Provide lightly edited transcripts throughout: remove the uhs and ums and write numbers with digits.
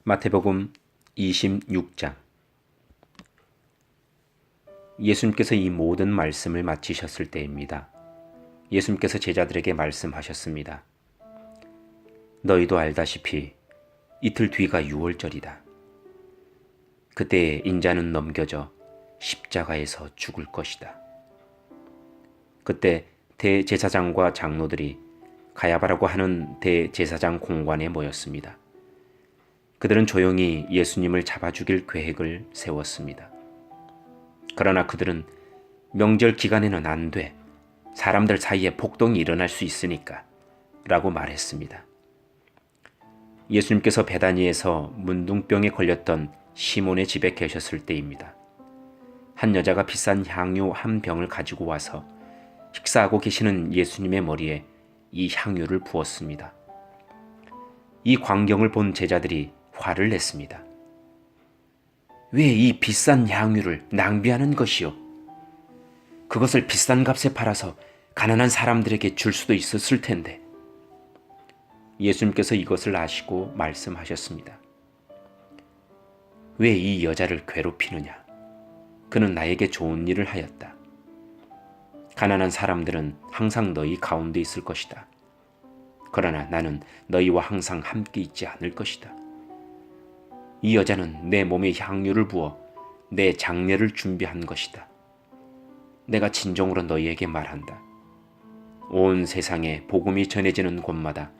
마태복음 26장. 예수님께서 이 모든 말씀을 마치셨을 때입니다. 예수님께서 제자들에게 말씀하셨습니다. 너희도 알다시피 이틀 뒤가 유월절이다. 그때 인자는 넘겨져 십자가에서 죽을 것이다. 그때 대제사장과 장로들이 가야바라고 하는 대제사장 공관에 모였습니다. 그들은 조용히 예수님을 잡아 죽일 계획을 세웠습니다. 그러나 그들은 명절 기간에는 안 돼. 사람들 사이에 폭동이 일어날 수 있으니까 라고 말했습니다. 예수님께서 베다니에서 문둥병에 걸렸던 시몬의 집에 계셨을 때입니다. 한 여자가 비싼 향유 한 병을 가지고 와서 식사하고 계시는 예수님의 머리에 이 향유를 부었습니다. 이 광경을 본 제자들이 화를 냈습니다. 왜 이 비싼 향유를 낭비하는 것이요? 그것을 비싼 값에 팔아서 가난한 사람들에게 줄 수도 있었을 텐데. 예수님께서 이것을 아시고 말씀하셨습니다. 왜 이 여자를 괴롭히느냐? 그는 나에게 좋은 일을 하였다. 가난한 사람들은 항상 너희 가운데 있을 것이다. 그러나 나는 너희와 항상 함께 있지 않을 것이다. 이 여자는 내 몸에 향유를 부어 내 장례를 준비한 것이다. 내가 진정으로 너희에게 말한다. 온 세상에 복음이 전해지는 곳마다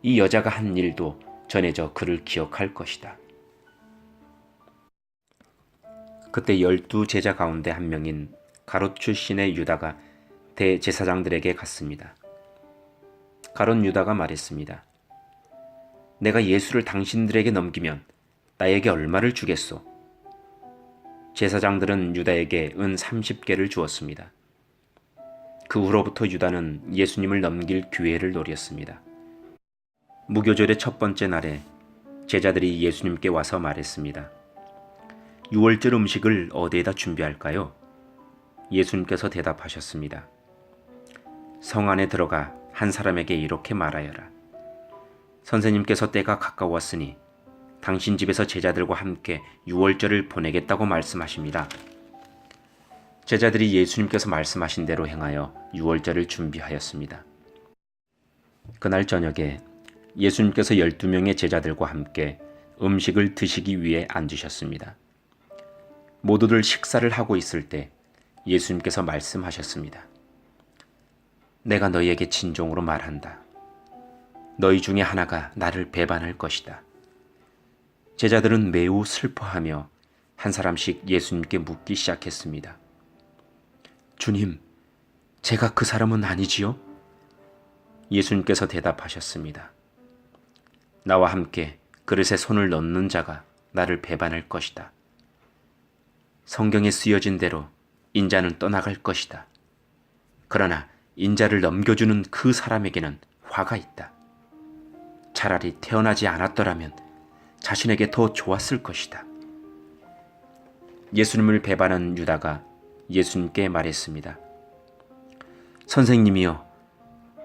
이 여자가 한 일도 전해져 그를 기억할 것이다. 그때 12 제자 가운데 한 명인 가롯 출신의 유다가 대제사장들에게 갔습니다. 가롯 유다가 말했습니다. 내가 예수를 당신들에게 넘기면 나에게 얼마를 주겠소? 제사장들은 유다에게 은 30개를 주었습니다. 그 후로부터 유다는 예수님을 넘길 기회를 노렸습니다. 무교절의 첫 번째 날에 제자들이 예수님께 와서 말했습니다. 유월절 음식을 어디에다 준비할까요? 예수님께서 대답하셨습니다. 성 안에 들어가 한 사람에게 이렇게 말하여라. 선생님께서 때가 가까웠으니 당신 집에서 제자들과 함께 유월절을 보내겠다고 말씀하십니다. 제자들이 예수님께서 말씀하신 대로 행하여 유월절을 준비하였습니다. 그날 저녁에 예수님께서 12명의 제자들과 함께 음식을 드시기 위해 앉으셨습니다. 모두들 식사를 하고 있을 때 예수님께서 말씀하셨습니다. 내가 너희에게 진정으로 말한다. 너희 중에 하나가 나를 배반할 것이다. 제자들은 매우 슬퍼하며 한 사람씩 예수님께 묻기 시작했습니다. 주님, 제가 그 사람은 아니지요? 예수님께서 대답하셨습니다. 나와 함께 그릇에 손을 넣는 자가 나를 배반할 것이다. 성경에 쓰여진 대로 인자는 떠나갈 것이다. 그러나 인자를 넘겨주는 그 사람에게는 화가 있다. 차라리 태어나지 않았더라면 자신에게 더 좋았을 것이다. 예수님을 배반한 유다가 예수님께 말했습니다. 선생님이여,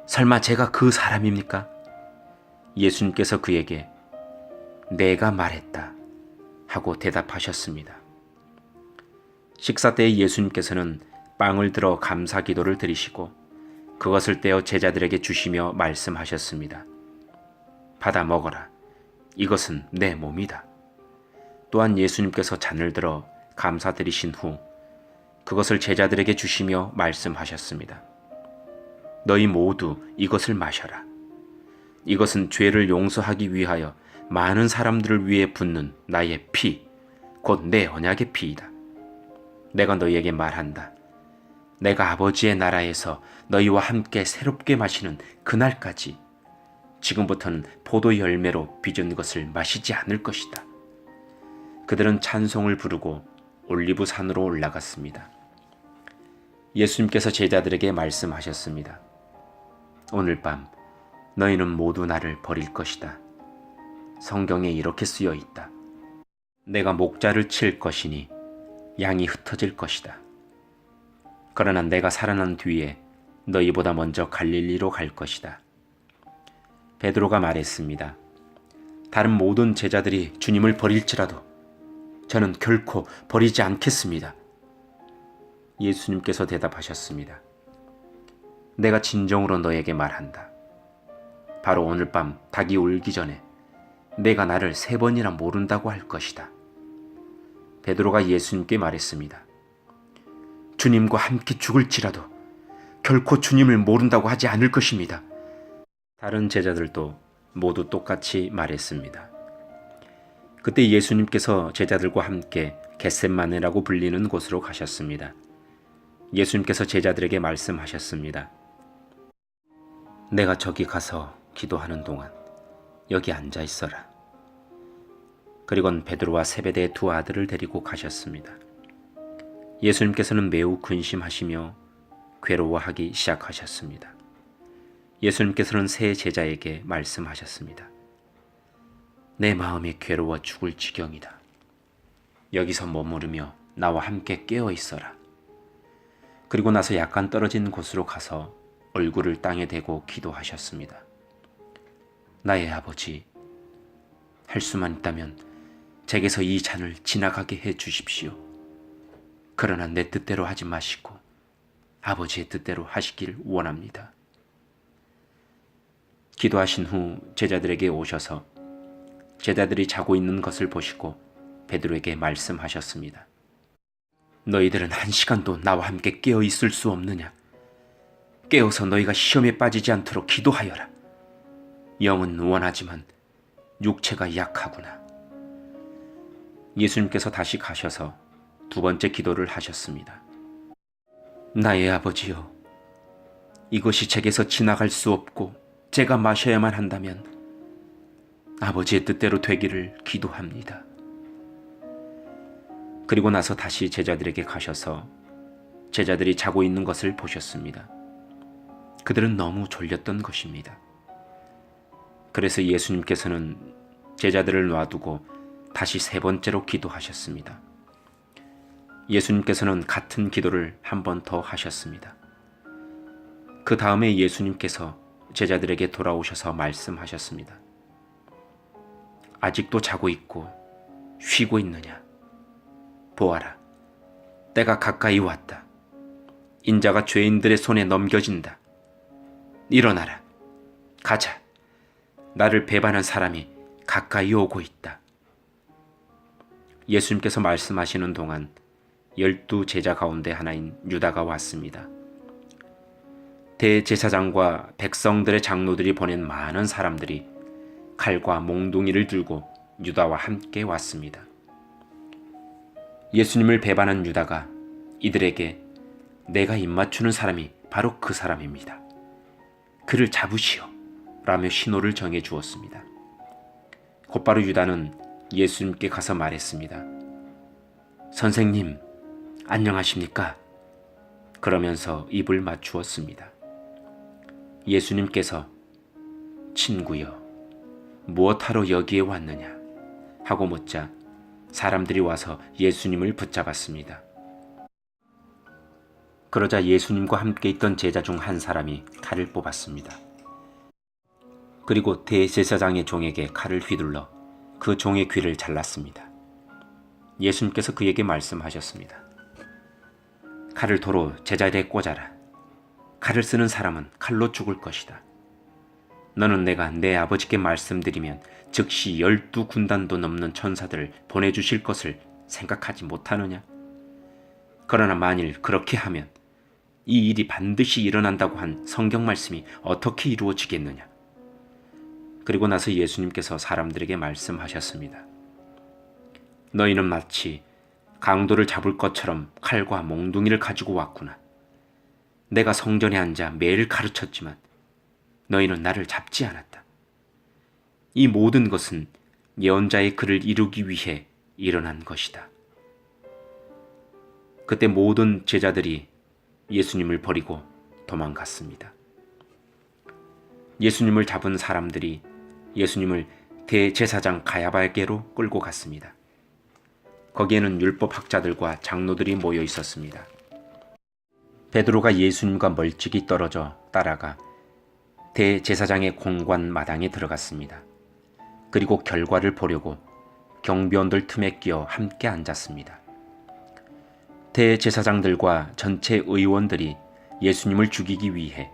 설마 제가 그 사람입니까? 예수님께서 그에게 내가 말했다 하고 대답하셨습니다. 식사 때 예수님께서는 빵을 들어 감사 기도를 드리시고 그것을 떼어 제자들에게 주시며 말씀하셨습니다. 받아 먹어라. 이것은 내 몸이다. 또한 예수님께서 잔을 들어 감사드리신 후 그것을 제자들에게 주시며 말씀하셨습니다. 너희 모두 이것을 마셔라. 이것은 죄를 용서하기 위하여 많은 사람들을 위해 붓는 나의 피, 곧 내 언약의 피이다. 내가 너희에게 말한다. 내가 아버지의 나라에서 너희와 함께 새롭게 마시는 그날까지 지금부터는 포도 열매로 빚은 것을 마시지 않을 것이다. 그들은 찬송을 부르고 올리브 산으로 올라갔습니다. 예수님께서 제자들에게 말씀하셨습니다. 오늘 밤 너희는 모두 나를 버릴 것이다. 성경에 이렇게 쓰여 있다. 내가 목자를 칠 것이니 양이 흩어질 것이다. 그러나 내가 살아난 뒤에 너희보다 먼저 갈릴리로 갈 것이다. 베드로가 말했습니다. 다른 모든 제자들이 주님을 버릴지라도 저는 결코 버리지 않겠습니다. 예수님께서 대답하셨습니다. 내가 진정으로 너에게 말한다. 바로 오늘 밤 닭이 울기 전에 내가 나를 3번이나 모른다고 할 것이다. 베드로가 예수님께 말했습니다. 주님과 함께 죽을지라도 결코 주님을 모른다고 하지 않을 것입니다. 다른 제자들도 모두 똑같이 말했습니다. 그때 예수님께서 제자들과 함께 겟셋마네라고 불리는 곳으로 가셨습니다. 예수님께서 제자들에게 말씀하셨습니다. 내가 저기 가서 기도하는 동안 여기 앉아 있어라. 그리고는 베드로와 세베대의 2 아들을 데리고 가셨습니다. 예수님께서는 매우 근심하시며 괴로워하기 시작하셨습니다. 예수님께서는 세 제자에게 말씀하셨습니다. 내 마음이 괴로워 죽을 지경이다. 여기서 머무르며 나와 함께 깨어 있어라. 그리고 나서 약간 떨어진 곳으로 가서 얼굴을 땅에 대고 기도하셨습니다. 나의 아버지, 할 수만 있다면 제게서 이 잔을 지나가게 해 주십시오. 그러나 내 뜻대로 하지 마시고 아버지의 뜻대로 하시길 원합니다. 기도하신 후 제자들에게 오셔서 제자들이 자고 있는 것을 보시고 베드로에게 말씀하셨습니다. 너희들은 1시간도 나와 함께 깨어 있을 수 없느냐? 깨어서 너희가 시험에 빠지지 않도록 기도하여라. 영은 원하지만 육체가 약하구나. 예수님께서 다시 가셔서 2번째 기도를 하셨습니다. 나의 아버지여, 이것이 제게서 지나갈 수 없고 제가 마셔야만 한다면 아버지의 뜻대로 되기를 기도합니다. 그리고 나서 다시 제자들에게 가셔서 제자들이 자고 있는 것을 보셨습니다. 그들은 너무 졸렸던 것입니다. 그래서 예수님께서는 제자들을 놔두고 다시 3번째로 기도하셨습니다. 예수님께서는 같은 기도를 한 번 더 하셨습니다. 그 다음에 예수님께서 제자들에게 돌아오셔서 말씀하셨습니다. 아직도 자고 있고 쉬고 있느냐? 보아라, 때가 가까이 왔다. 인자가 죄인들의 손에 넘겨진다. 일어나라, 가자. 나를 배반한 사람이 가까이 오고 있다. 예수님께서 말씀하시는 동안 12 제자 가운데 하나인 유다가 왔습니다. 대제사장과 백성들의 장로들이 보낸 많은 사람들이 칼과 몽둥이를 들고 유다와 함께 왔습니다. 예수님을 배반한 유다가 이들에게 내가 입맞추는 사람이 바로 그 사람입니다. 그를 잡으시오 라며 신호를 정해 주었습니다. 곧바로 유다는 예수님께 가서 말했습니다. 선생님, 안녕하십니까? 그러면서 입을 맞추었습니다. 예수님께서 친구여, 무엇하러 여기에 왔느냐? 하고 묻자 사람들이 와서 예수님을 붙잡았습니다. 그러자 예수님과 함께 있던 제자 중 한 사람이 칼을 뽑았습니다. 그리고 대제사장의 종에게 칼을 휘둘러 그 종의 귀를 잘랐습니다. 예수님께서 그에게 말씀하셨습니다. 칼을 도로 제자리에 꽂아라. 칼을 쓰는 사람은 칼로 죽을 것이다. 너는 내가 내 아버지께 말씀드리면 즉시 12군단도 넘는 천사들을 보내주실 것을 생각하지 못하느냐? 그러나 만일 그렇게 하면 이 일이 반드시 일어난다고 한 성경 말씀이 어떻게 이루어지겠느냐? 그리고 나서 예수님께서 사람들에게 말씀하셨습니다. 너희는 마치 강도를 잡을 것처럼 칼과 몽둥이를 가지고 왔구나. 내가 성전에 앉아 매일 가르쳤지만 너희는 나를 잡지 않았다. 이 모든 것은 예언자의 글을 이루기 위해 일어난 것이다. 그때 모든 제자들이 예수님을 버리고 도망갔습니다. 예수님을 잡은 사람들이 예수님을 대제사장 가야바에게로 끌고 갔습니다. 거기에는 율법학자들과 장로들이 모여 있었습니다. 베드로가 예수님과 멀찍이 떨어져 따라가 대제사장의 공관 마당에 들어갔습니다. 그리고 결과를 보려고 경비원들 틈에 끼어 함께 앉았습니다. 대제사장들과 전체 의원들이 예수님을 죽이기 위해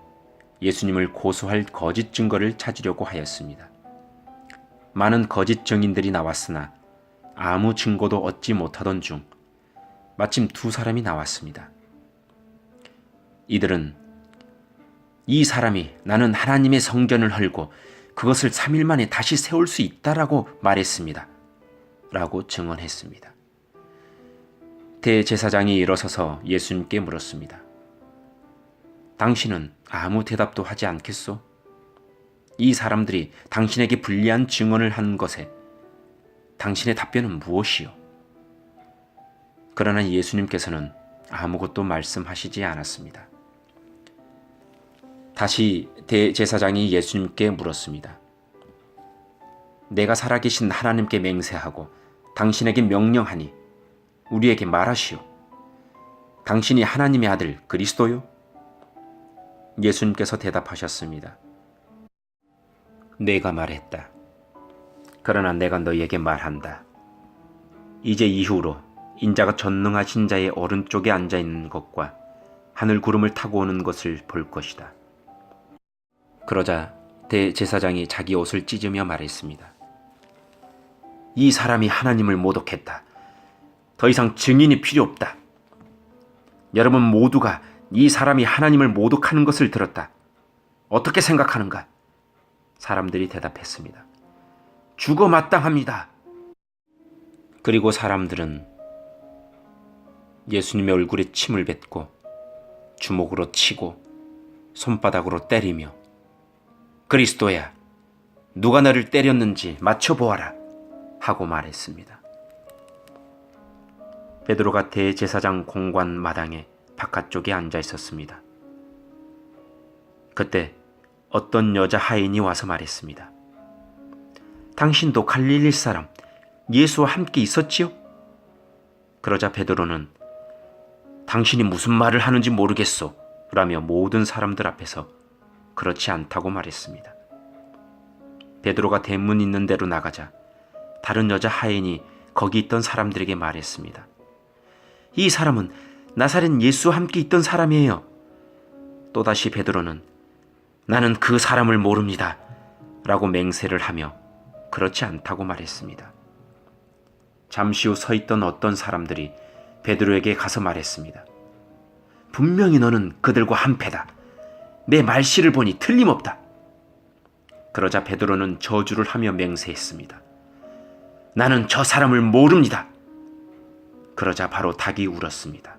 예수님을 고소할 거짓 증거를 찾으려고 하였습니다. 많은 거짓 증인들이 나왔으나 아무 증거도 얻지 못하던 중 마침 두 사람이 나왔습니다. 이들은 이 사람이 나는 하나님의 성전을 헐고 그것을 3일 만에 다시 세울 수 있다라고 말했습니다. 라고 증언했습니다. 대제사장이 일어서서 예수님께 물었습니다. 당신은 아무 대답도 하지 않겠소? 이 사람들이 당신에게 불리한 증언을 한 것에 당신의 답변은 무엇이요? 그러나 예수님께서는 아무것도 말씀하시지 않았습니다. 다시 대제사장이 예수님께 물었습니다. 내가 살아계신 하나님께 맹세하고 당신에게 명령하니 우리에게 말하시오. 당신이 하나님의 아들 그리스도요? 예수님께서 대답하셨습니다. 내가 말했다. 그러나 내가 너희에게 말한다. 이제 이후로 인자가 전능하신 자의 오른쪽에 앉아있는 것과 하늘 구름을 타고 오는 것을 볼 것이다. 그러자 대제사장이 자기 옷을 찢으며 말했습니다. 이 사람이 하나님을 모독했다. 더 이상 증인이 필요 없다. 여러분 모두가 이 사람이 하나님을 모독하는 것을 들었다. 어떻게 생각하는가? 사람들이 대답했습니다. 죽어 마땅합니다. 그리고 사람들은 예수님의 얼굴에 침을 뱉고 주먹으로 치고 손바닥으로 때리며 그리스도야, 누가 너를 때렸는지 맞춰보아라 하고 말했습니다. 베드로가 대제사장 공관 마당에 바깥쪽에 앉아 있었습니다. 그때 어떤 여자 하인이 와서 말했습니다. 당신도 갈릴리 사람 예수와 함께 있었지요? 그러자 베드로는 당신이 무슨 말을 하는지 모르겠소 라며 모든 사람들 앞에서 그렇지 않다고 말했습니다. 베드로가 대문 있는 데로 나가자 다른 여자 하인이 거기 있던 사람들에게 말했습니다. 이 사람은 나사렛 예수와 함께 있던 사람이에요. 또다시 베드로는 나는 그 사람을 모릅니다 라고 맹세를 하며 그렇지 않다고 말했습니다. 잠시 후 서 있던 어떤 사람들이 베드로에게 가서 말했습니다. 분명히 너는 그들과 한패다. 내 말씨를 보니 틀림없다. 그러자 베드로는 저주를 하며 맹세했습니다. 나는 저 사람을 모릅니다. 그러자 바로 닭이 울었습니다.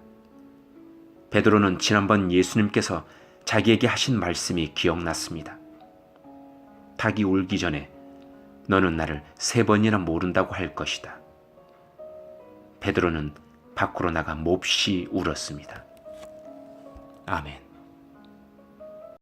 베드로는 지난번 예수님께서 자기에게 하신 말씀이 기억났습니다. 닭이 울기 전에 너는 나를 3번이나 모른다고 할 것이다. 베드로는 밖으로 나가 몹시 울었습니다. 아멘.